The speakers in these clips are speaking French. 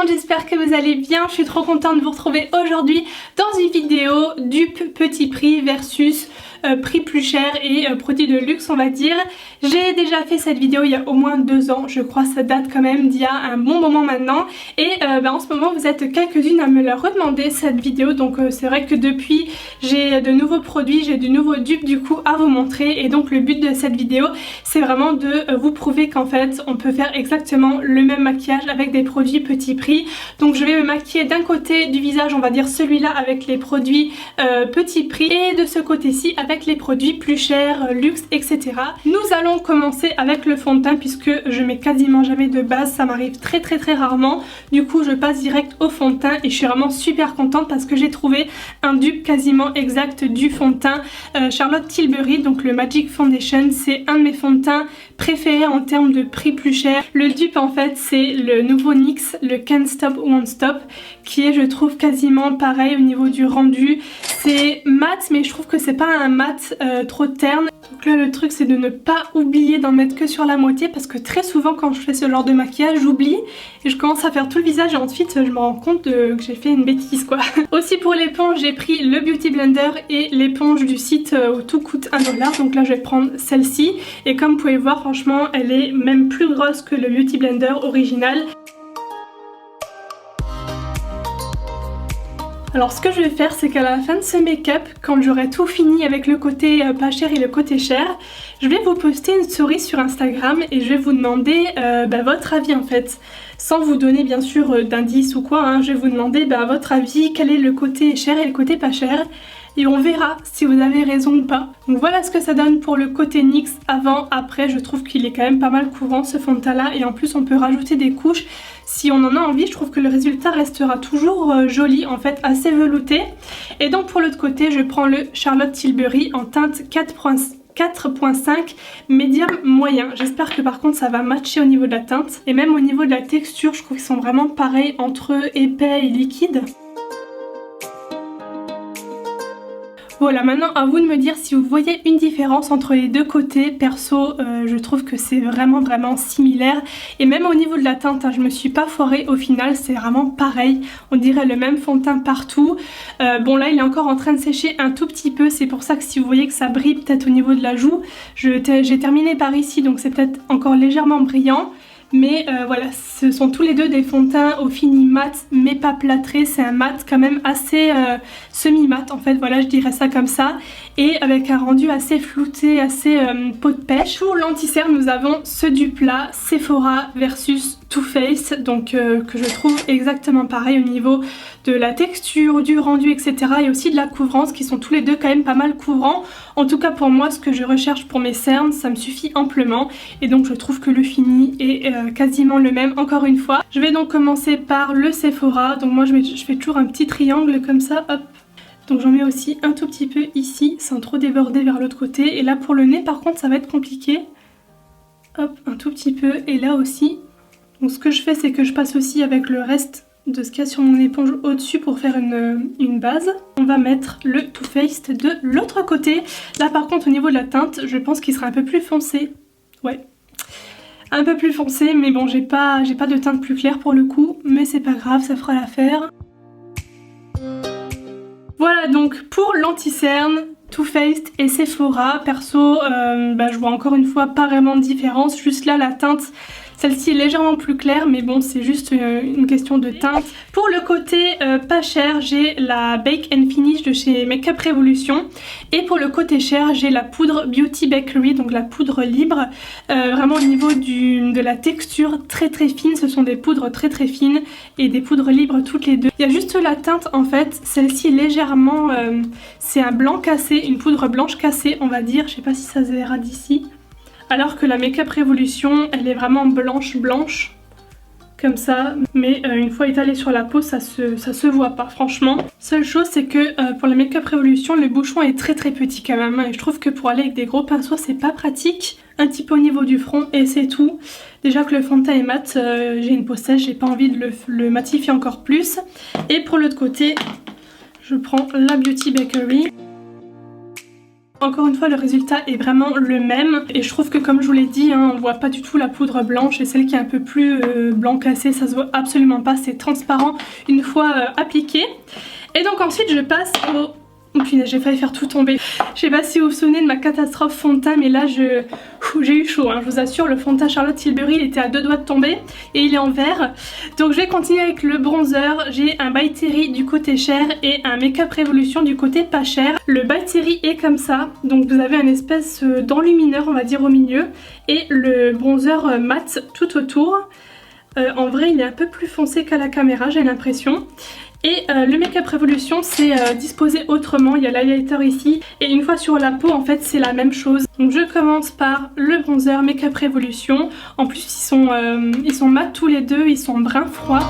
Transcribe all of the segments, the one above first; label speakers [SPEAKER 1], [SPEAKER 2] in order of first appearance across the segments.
[SPEAKER 1] monde, j'espère que vous allez bien. Je suis trop contente de vous retrouver aujourd'hui dans une vidéo dupe petit prix versus prix plus cher et produits de luxe, on va dire. J'ai déjà fait cette vidéo il y a au moins 2 ans, je crois, ça date quand même d'il y a un bon moment maintenant. Et en ce moment vous êtes quelques-unes à me la redemander cette vidéo, donc c'est vrai que depuis j'ai de nouveaux produits, j'ai de nouveaux dupes du coup à vous montrer. Et donc le but de cette vidéo c'est vraiment de vous prouver qu'en fait on peut faire exactement le même maquillage avec des produits petit prix. Donc je vais me maquiller d'un côté du visage, on va dire celui-là avec les produits petit prix, et de ce côté-ci avec les produits plus chers, luxe, etc. Nous allons commencer avec le fond de teint puisque je mets quasiment jamais de base, ça m'arrive très rarement. Du coup je passe direct au fond de teint et je suis vraiment super contente parce que j'ai trouvé un dupe quasiment exact du fond de teint Charlotte Tilbury, donc le Magic Foundation. C'est un de mes fonds de teint préférés en termes de prix plus cher. Le dupe en fait c'est le nouveau NYX, le Can't Stop Won't Stop, qui est je trouve quasiment pareil au niveau du rendu. C'est mat mais je trouve que c'est pas un mat trop terne. Donc là le truc c'est de ne pas oublier d'en mettre que sur la moitié parce que très souvent quand je fais ce genre de maquillage j'oublie et je commence à faire tout le visage et ensuite je me rends compte que j'ai fait une bêtise quoi. Aussi pour l'éponge j'ai pris le Beauty Blender et l'éponge du site où tout coûte 1$, donc là je vais prendre celle-ci et comme vous pouvez voir franchement elle est même plus grosse que le Beauty Blender original. Alors ce que je vais faire c'est qu'à la fin de ce make-up, quand j'aurai tout fini avec le côté pas cher et le côté cher, je vais vous poster une story sur Instagram et je vais vous demander votre avis en fait. Sans vous donner bien sûr d'indices ou quoi, hein, je vais vous demander à votre avis quel est le côté cher et le côté pas cher. Et on verra si vous avez raison ou pas. Donc voilà ce que ça donne pour le côté NYX avant, après. Je trouve qu'il est quand même pas mal couvrant ce fond de teint là et en plus on peut rajouter des couches si on en a envie. Je trouve que le résultat restera toujours joli, en fait assez velouté. Et donc pour l'autre côté je prends le Charlotte Tilbury en teinte 4.5 médium moyen. J'espère que par contre ça va matcher au niveau de la teinte et même au niveau de la texture. Je trouve qu'ils sont vraiment pareils entre épais et liquide. Voilà, maintenant à vous de me dire si vous voyez une différence entre les deux côtés. Perso, je trouve que c'est vraiment similaire. Et même au niveau de la teinte, hein, je me suis pas foirée au final, c'est vraiment pareil. On dirait le même fond de teint partout. Bon là, il est encore en train de sécher un tout petit peu. C'est pour ça que si vous voyez que ça brille peut-être au niveau de la joue, j'ai terminé par ici, donc c'est peut-être encore légèrement brillant. Mais voilà, ce sont tous les deux des fonds de teint au fini mat mais pas plâtré. C'est un mat quand même assez semi-mat en fait, voilà je dirais ça comme ça. Et avec un rendu assez flouté, assez peau de pêche. Pour l'anti-cerne nous avons ce dupe là, Sephora versus Too Faced, donc que je trouve exactement pareil au niveau de la texture, du rendu, etc. et aussi de la couvrance, qui sont tous les deux quand même pas mal couvrants. En tout cas pour moi, ce que je recherche pour mes cernes, ça me suffit amplement et donc je trouve que le fini est quasiment le même encore une fois. Je vais donc commencer par le Sephora, donc moi je fais toujours un petit triangle comme ça, hop. Donc j'en mets aussi un tout petit peu ici sans trop déborder vers l'autre côté. Et là pour le nez par contre ça va être compliqué. Hop, un tout petit peu et là aussi. Donc ce que je fais c'est que je passe aussi avec le reste de ce qu'il y a sur mon éponge au-dessus pour faire une base. On va mettre le Too Faced de l'autre côté. Là par contre au niveau de la teinte je pense qu'il sera un peu plus foncé. Ouais. Un peu plus foncé mais bon j'ai pas de teinte plus claire pour le coup. Mais c'est pas grave, ça fera l'affaire. Voilà donc pour l'anti-cerne, Too Faced et Sephora. Perso, je vois encore une fois pas vraiment de différence. Juste là la teinte, celle-ci est légèrement plus claire mais bon c'est juste une question de teinte. Pour le côté pas cher j'ai la Bake and Finish de chez Makeup Revolution. Et pour le côté cher j'ai la poudre Beauty Bakery, donc la poudre libre. Vraiment au niveau de la texture très fine, ce sont des poudres très fines et des poudres libres toutes les deux. Il y a juste la teinte en fait, celle-ci légèrement, c'est un blanc cassé, une poudre blanche cassée on va dire, je sais pas si ça se verra d'ici. Alors que la Makeup Revolution elle est vraiment blanche comme ça, mais une fois étalée sur la peau ça se voit pas franchement. Seule chose c'est que pour la Makeup Revolution le bouchon est très petit quand même et je trouve que pour aller avec des gros pinceaux c'est pas pratique. Un petit peu au niveau du front et c'est tout. Déjà que le fond de teint est mat, j'ai une peau sèche, j'ai pas envie de le matifier encore plus. Et pour l'autre côté je prends la Beauty Bakery. Encore une fois, le résultat est vraiment le même et je trouve que comme je vous l'ai dit, hein, on voit pas du tout la poudre blanche et celle qui est un peu plus blanc cassé, ça se voit absolument pas, c'est transparent une fois appliqué. Et donc ensuite je passe au... Oh punaise, j'ai failli faire tout tomber. Je sais pas si vous vous souvenez de ma catastrophe fond de teint, mais là j'ai eu chaud, hein, je vous assure. Le fond de teint Charlotte Tilbury, il était à 2 doigts de tomber et il est en vert. Donc je vais continuer avec le bronzer. J'ai un By Terry du côté cher et un Make Up Revolution du côté pas cher. Le By Terry est comme ça, donc vous avez un espèce d'enlumineur on va dire au milieu et le bronzer mat tout autour. En vrai il est un peu plus foncé qu'à la caméra, j'ai l'impression. Et le Make Up Revolution c'est disposé autrement, il y a l'highlighter ici et une fois sur la peau en fait c'est la même chose. Donc je commence par le bronzer Make Up Revolution, en plus ils sont mat tous les deux, ils sont brun froid.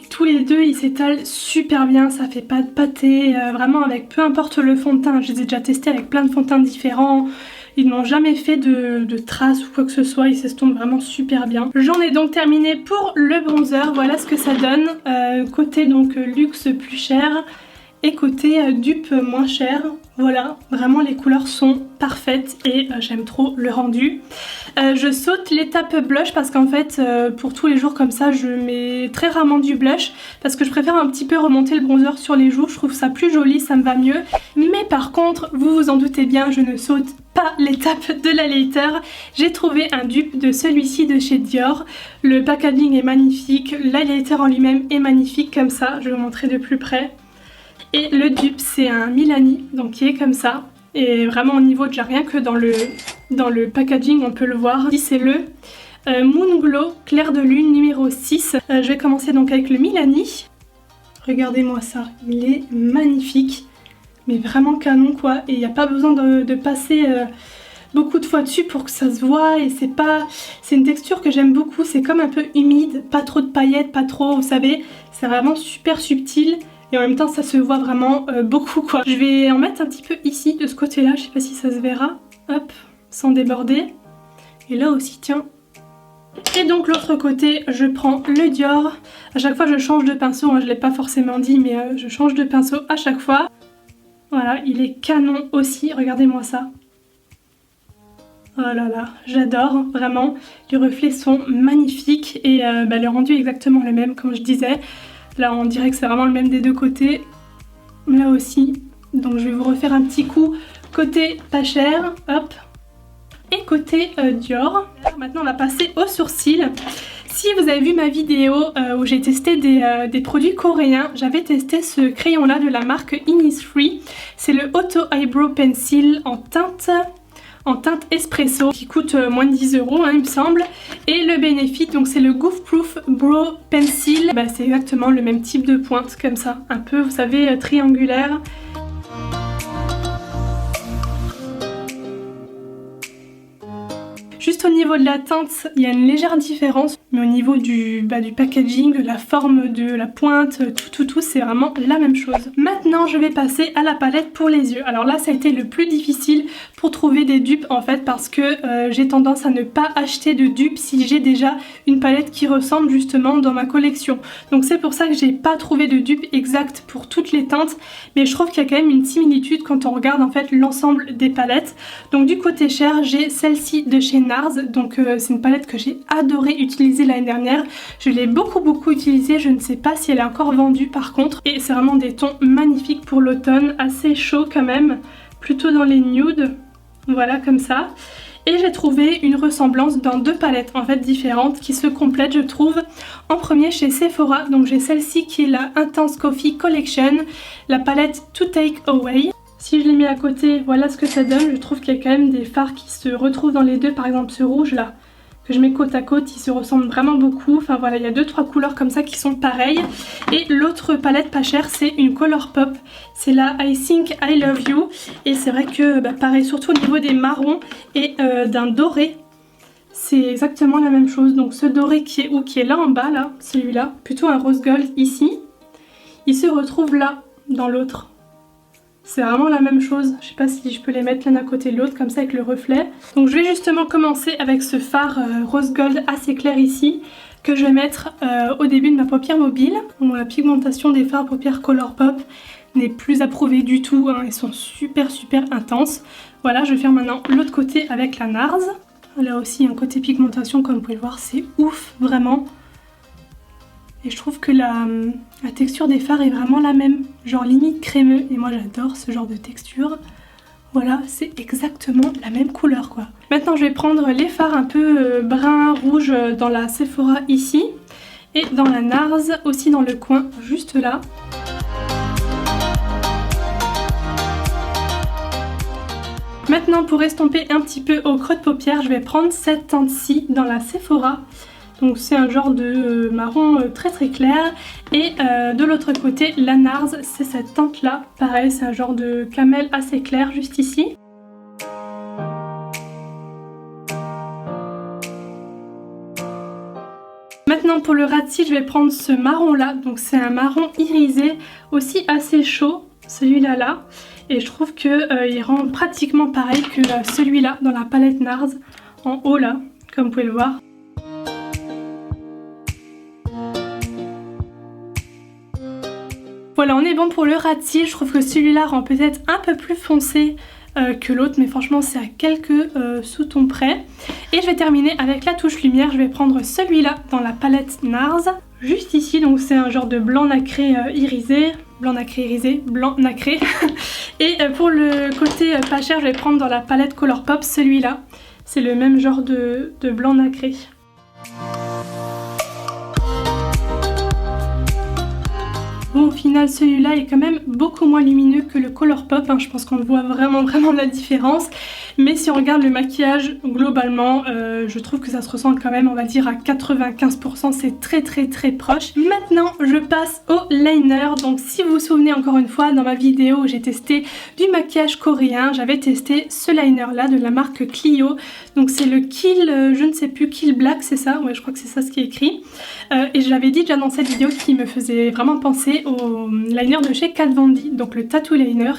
[SPEAKER 1] Et tous les deux ils s'étalent super bien, ça fait pas de pâté, vraiment avec peu importe le fond de teint, je les ai déjà testés avec plein de fonds de teint différents. Ils n'ont jamais fait de traces ou quoi que ce soit, ils s'estompent vraiment super bien. J'en ai donc terminé pour le bronzer, voilà ce que ça donne. Côté donc luxe plus cher et côté dupe moins cher. Voilà, vraiment les couleurs sont parfaites et j'aime trop le rendu. Je saute l'étape blush parce qu'en fait pour tous les jours comme ça je mets très rarement du blush parce que je préfère un petit peu remonter le bronzer sur les joues, je trouve ça plus joli, ça me va mieux. Mais par contre, vous vous en doutez bien, je ne saute pas l'étape de l'highlighter. J'ai trouvé un dupe de celui-ci de chez Dior. Le packaging est magnifique, l'highlighter en lui-même est magnifique comme ça, je vais vous montrer de plus près. Et le dupe c'est un Milani, donc qui est comme ça. Et vraiment au niveau déjà rien que dans le packaging on peut le voir. Ici c'est le Moon Glow Clair de Lune numéro 6. Je vais commencer donc avec le Milani. Regardez-moi ça, il est magnifique. Mais vraiment canon quoi. Et il n'y a pas besoin de passer beaucoup de fois dessus pour que ça se voit. Et c'est une texture que j'aime beaucoup. C'est comme un peu humide, pas trop de paillettes, pas trop, vous savez. C'est vraiment super subtil. Et en même temps ça se voit vraiment beaucoup quoi. Je vais en mettre un petit peu ici de ce côté là, je sais pas si ça se verra. Hop, sans déborder. Et là aussi tiens. Et donc l'autre côté je prends le Dior. À chaque fois je change de pinceau, hein, je l'ai pas forcément dit mais je change de pinceau à chaque fois. Voilà, il est canon aussi, regardez-moi ça. Oh là là, j'adore vraiment. Les reflets sont magnifiques et le rendu est exactement le même comme je disais. Là on dirait que c'est vraiment le même des deux côtés. Là aussi. Donc je vais vous refaire un petit coup côté pas cher. Hop. Et côté Dior. Maintenant on va passer aux sourcils. Si vous avez vu ma vidéo où j'ai testé des produits coréens, j'avais testé ce crayon là de la marque Innisfree. C'est le Auto Eyebrow Pencil en teinte espresso qui coûte moins de 10 € hein, il me semble. Et le Benefit, donc c'est le Goof Proof Brow Pencil. Bah, c'est exactement le même type de pointe comme ça, un peu vous savez triangulaire. Juste au niveau de la teinte, il y a une légère différence, mais au niveau du packaging, de la forme de la pointe, tout, c'est vraiment la même chose. Maintenant, je vais passer à la palette pour les yeux. Alors là, ça a été le plus difficile pour trouver des dupes en fait, parce que j'ai tendance à ne pas acheter de dupes si j'ai déjà une palette qui ressemble justement dans ma collection. Donc c'est pour ça que j'ai pas trouvé de dupes exactes pour toutes les teintes, mais je trouve qu'il y a quand même une similitude quand on regarde en fait l'ensemble des palettes. Donc du côté cher, j'ai celle-ci de chez NARS, donc c'est une palette que j'ai adoré utiliser l'année dernière. Je l'ai beaucoup utilisée, je ne sais pas si elle est encore vendue par contre. Et c'est vraiment des tons magnifiques pour l'automne, assez chaud quand même, plutôt dans les nudes, voilà comme ça. Et j'ai trouvé une ressemblance dans deux palettes en fait différentes qui se complètent je trouve. En premier chez Sephora, donc j'ai celle-ci qui est la Intense Coffee Collection, la palette To Take Away. Si je les mets à côté, voilà ce que ça donne. Je trouve qu'il y a quand même des fards qui se retrouvent dans les deux. Par exemple ce rouge là, que je mets côte à côte, il se ressemble vraiment beaucoup. Enfin voilà, il y a 2-3 couleurs comme ça qui sont pareilles. Et l'autre palette pas chère, c'est une Colourpop. C'est la I Think I Love You. Et c'est vrai que pareil, surtout au niveau des marrons et d'un doré. C'est exactement la même chose. Donc ce doré qui est là en bas, là, celui-là, plutôt un rose gold ici. Il se retrouve là, dans l'autre. C'est vraiment la même chose, je sais pas si je peux les mettre l'un à côté de l'autre comme ça avec le reflet. Donc je vais justement commencer avec ce fard rose gold assez clair ici. que je vais mettre au début de ma paupière mobile. Bon, la pigmentation des fards à paupières Colourpop n'est plus approuvée du tout, hein, elles sont super intenses. Voilà, je vais faire maintenant l'autre côté avec la NARS. Là aussi un côté pigmentation, comme vous pouvez le voir, c'est ouf vraiment. Et je trouve que la texture des fards est vraiment la même, genre limite crémeux, et moi j'adore ce genre de texture. Voilà, c'est exactement la même couleur quoi. Maintenant je vais prendre les fards un peu brun rouge dans la Sephora ici, et dans la NARS aussi dans le coin juste là. Maintenant pour estomper un petit peu au creux de paupière, je vais prendre cette teinte-ci dans la Sephora. Donc c'est un genre de marron très clair. Et de l'autre côté, la NARS, c'est cette teinte là. Pareil, c'est un genre de camel assez clair juste ici. Maintenant pour le ras de cils, je vais prendre ce marron là. Donc c'est un marron irisé, aussi assez chaud, celui-là là. Et je trouve qu'il rend pratiquement pareil que celui-là dans la palette NARS, en haut là, comme vous pouvez le voir. Voilà, on est bon pour le ras de cils. Je trouve que celui-là rend peut-être un peu plus foncé que l'autre, mais franchement c'est à quelques sous-tons près. Et je vais terminer avec la touche lumière. Je vais prendre celui-là dans la palette NARS, juste ici. Donc c'est un genre de blanc nacré irisé. Blanc nacré irisé, blanc nacré. Et pour le côté pas cher, je vais prendre dans la palette Colourpop celui-là. C'est le même genre de blanc nacré. Bon, au final, celui-là est quand même beaucoup moins lumineux que le Colourpop, hein. Je pense qu'on voit vraiment la différence. Mais si on regarde le maquillage globalement, je trouve que ça se ressent quand même, on va dire à 95%, c'est très proche. Maintenant, je passe au liner. Donc si vous vous souvenez encore une fois, dans ma vidéo où j'ai testé du maquillage coréen, j'avais testé ce liner là de la marque Clio. Donc c'est le Kill, je ne sais plus, Kill Black, c'est ça? Ouais, je crois que c'est ça ce qui est écrit. Et je l'avais dit déjà dans cette vidéo qui me faisait vraiment penser au liner de chez Kat Von D, donc le Tattoo Liner.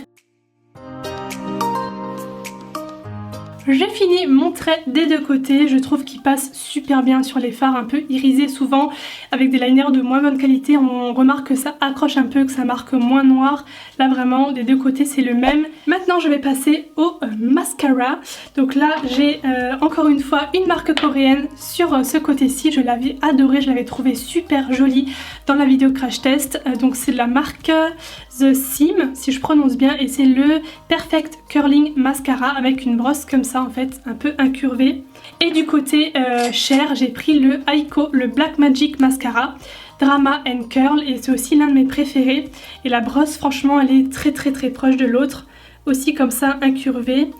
[SPEAKER 1] J'ai fini mon trait des deux côtés, je trouve qu'il passe super bien sur les fards un peu irisés. Souvent avec des liners de moins bonne qualité on remarque que ça accroche un peu, que ça marque moins noir. Là vraiment des deux côtés c'est le même. Maintenant je vais passer au mascara. Donc là j'ai encore une fois une marque coréenne sur ce côté-ci. Je l'avais adoré, je l'avais trouvé super jolie dans la vidéo crash test. Donc c'est de la marque The Sim si je prononce bien, et c'est le Perfect Curling Mascara avec une brosse comme ça en fait, un peu incurvée. Et du côté cher, j'ai pris le Aiko, le Black Magic Mascara Drama and Curl, et c'est aussi l'un de mes préférés. Et la brosse franchement elle est très proche de l'autre, aussi comme ça incurvée.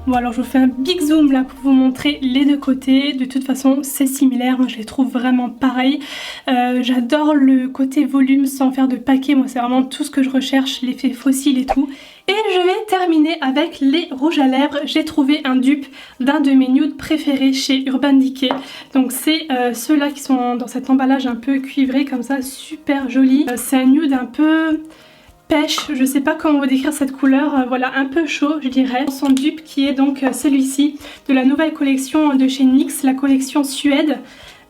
[SPEAKER 1] Bon alors je vous fais un big zoom là pour vous montrer les deux côtés. De toute façon c'est similaire, moi je les trouve vraiment pareils. J'adore le côté volume sans faire de paquet, moi c'est vraiment tout ce que je recherche, l'effet fossile et tout. Et je vais terminer avec les rouges à lèvres. J'ai trouvé un dupe d'un de mes nudes préférés chez Urban Decay. Donc c'est ceux-là qui sont dans cet emballage un peu cuivré comme ça, super joli. C'est un nude un peu pêche, je sais pas comment vous décrire cette couleur, voilà, un peu chaud je dirais. Son dupe qui est donc celui-ci de la nouvelle collection de chez NYX, la collection Suède,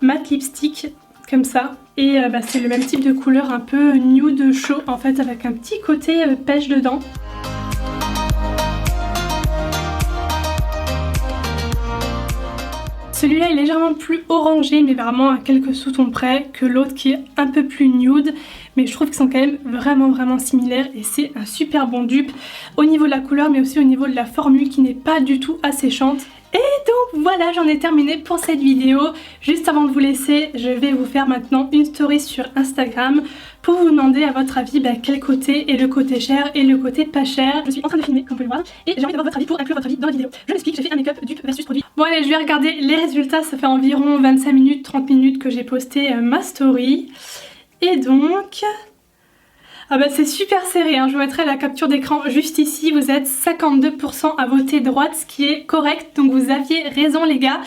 [SPEAKER 1] matte lipstick comme ça. Et c'est le même type de couleur un peu nude chaud en fait, avec un petit côté pêche dedans. Celui-là est légèrement plus orangé, mais vraiment à quelques sous-tons près, que l'autre qui est un peu plus nude. Mais je trouve qu'ils sont quand même vraiment similaires et c'est un super bon dupe au niveau de la couleur, mais aussi au niveau de la formule qui n'est pas du tout asséchante. Et donc voilà, j'en ai terminé pour cette vidéo. Juste avant de vous laisser, je vais vous faire maintenant une story sur Instagram pour vous demander à votre avis quel côté est le côté cher et le côté pas cher. Je suis en train de filmer comme vous pouvez le voir et j'ai envie d'avoir votre avis pour inclure votre avis dans la vidéo. Je l'explique, j'ai fait un make-up dupe versus produit. Bon allez, je vais regarder les résultats, ça fait environ 25 minutes, 30 minutes que j'ai posté ma story. Et donc... Ah bah c'est super serré, hein. Je vous mettrai la capture d'écran juste ici. Vous êtes 52% à voter droite, ce qui est correct, donc vous aviez raison les gars.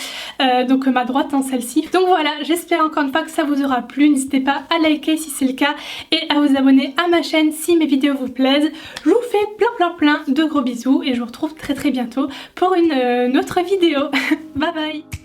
[SPEAKER 1] Donc ma droite dans celle-ci. Donc voilà, j'espère encore une fois que ça vous aura plu. N'hésitez pas à liker si c'est le cas et à vous abonner à ma chaîne si mes vidéos vous plaisent. Je vous fais plein de gros bisous et je vous retrouve très bientôt pour une autre vidéo. Bye bye.